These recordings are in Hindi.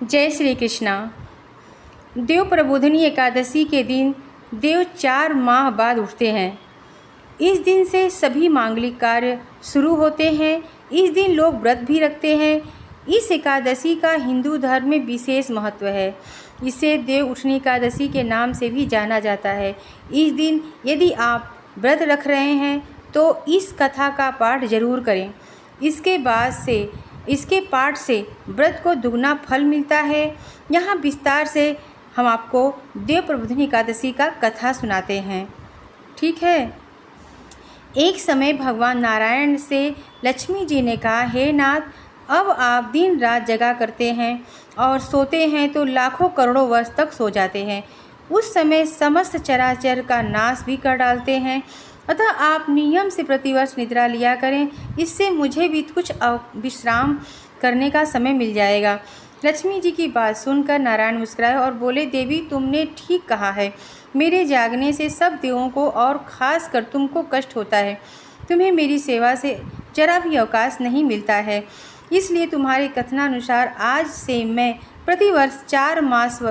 जय श्री कृष्णा। देव प्रबोधिनी एकादशी के दिन देव 4 माह बाद उठते हैं। इस दिन से सभी मांगलिक कार्य शुरू होते हैं। इस दिन लोग व्रत भी रखते हैं। इस एकादशी का हिंदू धर्म में विशेष महत्व है। इसे देव उठनी एकादशी के नाम से भी जाना जाता है। इस दिन यदि आप व्रत रख रहे हैं तो इस कथा का पाठ जरूर करें। इसके पाठ से व्रत को दुगना फल मिलता है। यहाँ विस्तार से हम आपको देव प्रबोधिनी एकादशी का कथा सुनाते हैं। ठीक है। एक समय भगवान नारायण से लक्ष्मी जी ने कहा, हे नाथ, अब आप दिन रात जगा करते हैं और सोते हैं तो लाखों करोड़ों वर्ष तक सो जाते हैं। उस समय समस्त चराचर का नाश भी कर डालते हैं। अतः आप नियम से प्रतिवर्ष निद्रा लिया करें। इससे मुझे भी कुछ विश्राम करने का समय मिल जाएगा। लक्ष्मी जी की बात सुनकर नारायण मुस्कुराए और बोले, देवी, तुमने ठीक कहा है। मेरे जागने से सब देवों को और खास कर तुमको कष्ट होता है। तुम्हें मेरी सेवा से जरा भी अवकाश नहीं मिलता है। इसलिए तुम्हारे कथनानुसार आज से मैं प्रतिवर्ष 4 मास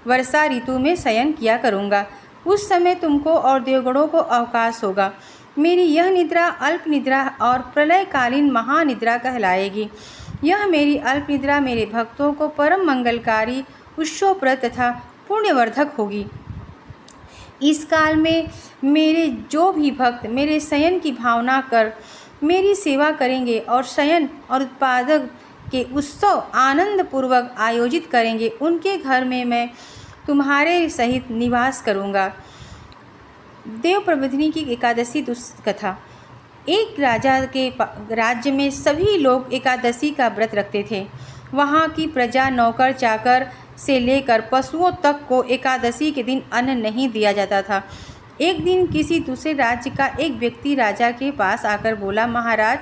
वर्षा ऋतु में शयन किया करूँगा। उस समय तुमको और देवगणों को अवकाश होगा। मेरी यह निद्रा अल्प निद्रा और प्रलयकालीन महानिद्रा कहलाएगी। यह मेरी अल्प निद्रा मेरे भक्तों को परम मंगलकारी, उत्सवप्रद तथा पुण्यवर्धक होगी। इस काल में मेरे जो भी भक्त मेरे शयन की भावना कर मेरी सेवा करेंगे और शयन और उत्पादक के उत्सव आनंद पूर्वक आयोजित करेंगे, उनके घर में मैं तुम्हारे सहित निवास करूँगा। देव प्रबोधिनी की एकादशी कथा। एक राजा के राज्य में सभी लोग एकादशी का व्रत रखते थे। वहाँ की प्रजा, नौकर चाकर से लेकर पशुओं तक को एकादशी के दिन अन्न नहीं दिया जाता था। एक दिन किसी दूसरे राज्य का एक व्यक्ति राजा के पास आकर बोला, महाराज,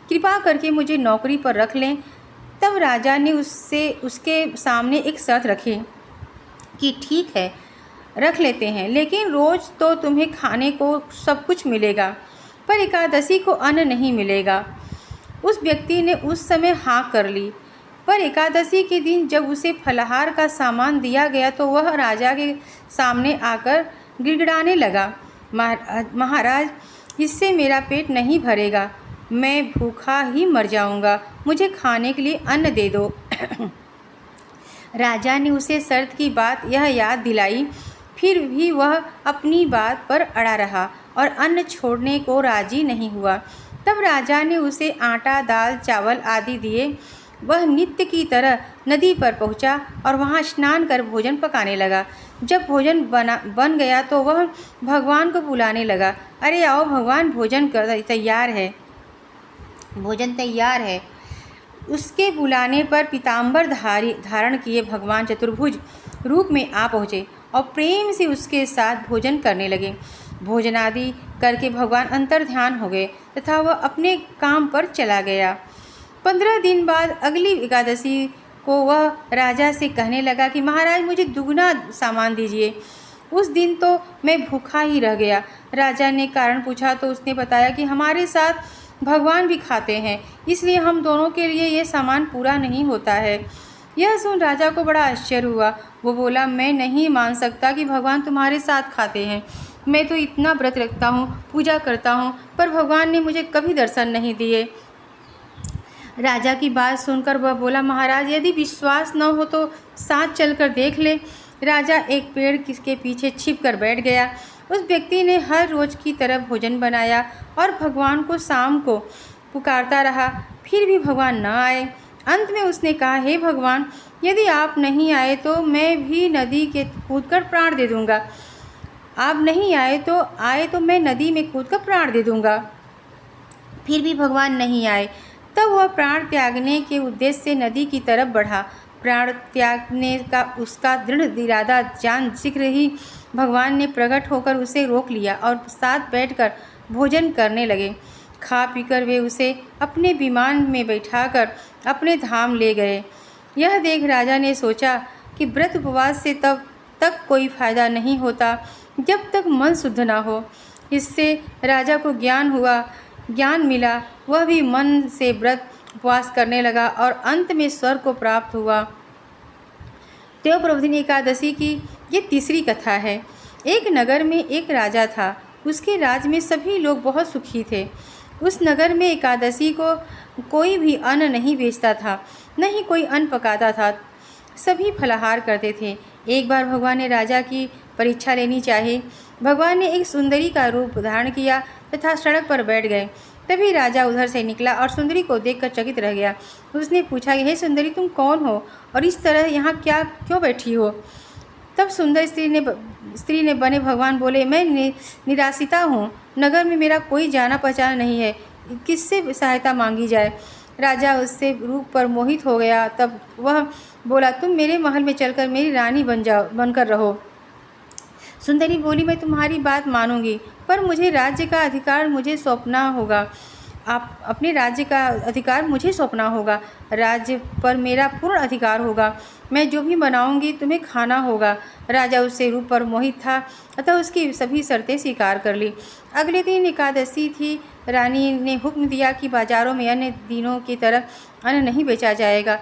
कृपा करके मुझे नौकरी पर रख लें। तब राजा ने उसके सामने एक शर्त रखी कि ठीक है, रख लेते हैं, लेकिन रोज़ तो तुम्हें खाने को सब कुछ मिलेगा, पर एकादशी को अन्न नहीं मिलेगा। उस व्यक्ति ने उस समय हाँ कर ली। पर एकादशी के दिन जब उसे फलाहार का सामान दिया गया तो वह राजा के सामने आकर गिड़गिड़ाने लगा, महाराज, इससे मेरा पेट नहीं भरेगा, मैं भूखा ही मर जाऊंगा, मुझे खाने के लिए अन्न दे दो। राजा ने उसे शर्त की बात यह याद दिलाई, फिर भी वह अपनी बात पर अड़ा रहा और अन्न छोड़ने को राजी नहीं हुआ। तब राजा ने उसे आटा, दाल, चावल आदि दिए। वह नित्य की तरह नदी पर पहुंचा और वहां स्नान कर भोजन पकाने लगा। जब भोजन बन गया तो वह भगवान को बुलाने लगा, अरे आओ भगवान, भोजन तैयार है। उसके बुलाने पर पीताम्बर धारण किए भगवान चतुर्भुज रूप में आ पहुँचे और प्रेम से उसके साथ भोजन करने लगे। भोजनादि करके भगवान अंतर्ध्यान हो गए तथा वह अपने काम पर चला गया। 15 दिन बाद अगली एकादशी को वह राजा से कहने लगा कि महाराज, मुझे दुगना सामान दीजिए। उस दिन तो मैं भूखा ही रह गया। राजा ने कारण पूछा तो उसने बताया कि हमारे साथ भगवान भी खाते हैं, इसलिए हम दोनों के लिए ये सामान पूरा नहीं होता है। यह सुन राजा को बड़ा आश्चर्य हुआ। वो बोला, मैं नहीं मान सकता कि भगवान तुम्हारे साथ खाते हैं। मैं तो इतना व्रत रखता हूँ, पूजा करता हूँ, पर भगवान ने मुझे कभी दर्शन नहीं दिए। राजा की बात सुनकर वह बोला, महाराज, यदि विश्वास न हो तो साथ चलकर देख ले। राजा एक पेड़ के पीछे छिप कर बैठ गया। उस व्यक्ति ने हर रोज़ की तरह भोजन बनाया और भगवान को शाम को पुकारता रहा, फिर भी भगवान न आए। अंत में उसने कहा, हे भगवान, यदि आप नहीं आए तो मैं भी नदी के कूदकर प्राण दे दूँगा। आप नहीं आए तो मैं नदी में कूदकर प्राण दे दूँगा। फिर भी भगवान नहीं आए। तब वह प्राण त्यागने के उद्देश्य से नदी की तरफ बढ़ा। प्राण त्यागने का उसका दृढ़ इरादा जान शीघ्र ही भगवान ने प्रकट होकर उसे रोक लिया और साथ बैठकर भोजन करने लगे। खा पीकर वे उसे अपने विमान में बैठाकर अपने धाम ले गए। यह देख राजा ने सोचा कि व्रत उपवास से तब तक कोई फायदा नहीं होता जब तक मन शुद्ध ना हो। इससे राजा को ज्ञान मिला। वह भी मन से व्रत उपवास करने लगा और अंत में स्वर्ग को प्राप्त हुआ। देव प्रबोधिनी एकादशी की ये तीसरी कथा है। एक नगर में एक राजा था। उसके राज्य में सभी लोग बहुत सुखी थे। उस नगर में एकादशी को कोई भी अन्न नहीं बेचता था, न ही कोई अन्न पकाता था। सभी फलाहार करते थे। एक बार भगवान ने राजा की परीक्षा लेनी चाही। भगवान ने एक सुंदरी का रूप धारण किया तथा सड़क पर बैठ गए। तभी राजा उधर से निकला और सुंदरी को देखकर चकित रह गया। उसने पूछा, हे सुंदरी, तुम कौन हो और इस तरह यहाँ क्यों बैठी हो? तब सुंदर स्त्री ने बने भगवान बोले, मैं निराश्रिता हूँ। नगर में मेरा कोई जाना पहचाना नहीं है, किससे सहायता मांगी जाए? राजा उससे रूप पर मोहित हो गया। तब वह बोला, तुम मेरे महल में चलकर मेरी रानी बनकर रहो। सुंदरी बोली, मैं तुम्हारी बात मानूंगी, पर मुझे राज्य का अधिकार मुझे सौंपना होगा। आप अपने राज्य का अधिकार मुझे सौंपना होगा। राज्य पर मेरा पूर्ण अधिकार होगा। मैं जो भी बनाऊंगी तुम्हें खाना होगा। राजा उससे रूप पर मोहित था, अतः उसकी सभी शर्तें स्वीकार कर ली। अगले दिन एकादशी थी। रानी ने हुक्म दिया कि बाजारों में अन्य दिनों की तरह अन्न नहीं बेचा जाएगा।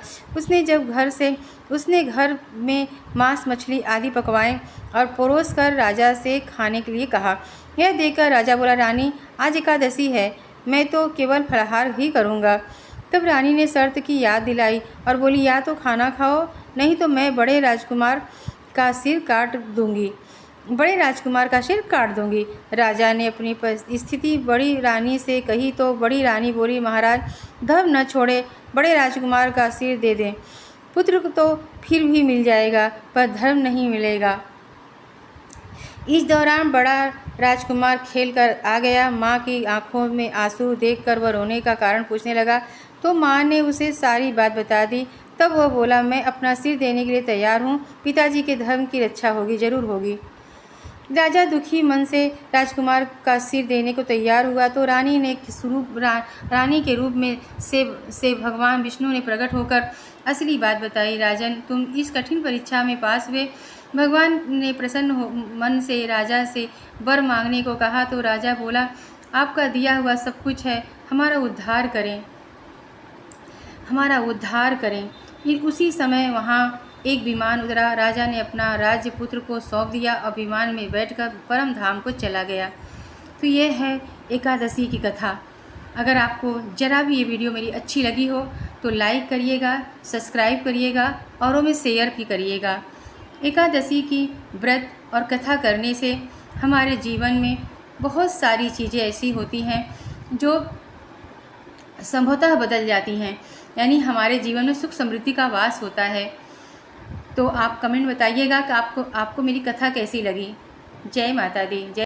उसने घर में मांस मछली आदि पकवाएं और परोस कर राजा से खाने के लिए कहा। यह देखकर राजा बोला, रानी, आज एकादशी है, मैं तो केवल फलाहार ही करूँगा। तब रानी ने शर्त की याद दिलाई और बोली, या तो खाना खाओ, नहीं तो मैं बड़े राजकुमार का सिर काट दूंगी। राजा ने अपनी स्थिति बड़ी रानी से कही तो बड़ी रानी बोली, महाराज, धर्म न छोड़े, बड़े राजकुमार का सिर दे दें। पुत्र को तो फिर भी मिल जाएगा, पर धर्म नहीं मिलेगा। इस दौरान बड़ा राजकुमार खेल कर आ गया। माँ की आंखों में आंसू देखकर वह रोने का कारण पूछने लगा, तो माँ ने उसे सारी बात बता दी। तब वह बोला, मैं अपना सिर देने के लिए तैयार हूँ। पिताजी के धर्म की रक्षा होगी, जरूर होगी। राजा दुखी मन से राजकुमार का सिर देने को तैयार हुआ तो रानी के रूप में से भगवान विष्णु ने प्रकट होकर असली बात बताई। राजन, तुम इस कठिन परीक्षा में पास हुए। भगवान ने प्रसन्न मन से राजा से वर मांगने को कहा तो राजा बोला, आपका दिया हुआ सब कुछ है, हमारा उद्धार करें। उसी समय वहाँ एक विमान उतरा। राजा ने अपना राज्य पुत्र को सौंप दिया और विमान में बैठकर परम धाम को चला गया। तो ये है एकादशी की कथा। अगर आपको ज़रा भी ये वीडियो मेरी अच्छी लगी हो तो लाइक करिएगा, सब्सक्राइब करिएगा, औरों में शेयर भी करिएगा। एकादशी की व्रत और कथा करने से हमारे जीवन में बहुत सारी चीज़ें ऐसी होती हैं जो संभवतः बदल जाती हैं, यानी हमारे जीवन में सुख समृद्धि का वास होता है। तो आप कमेंट बताइएगा कि आपको मेरी कथा कैसी लगी। जय माता दी। जय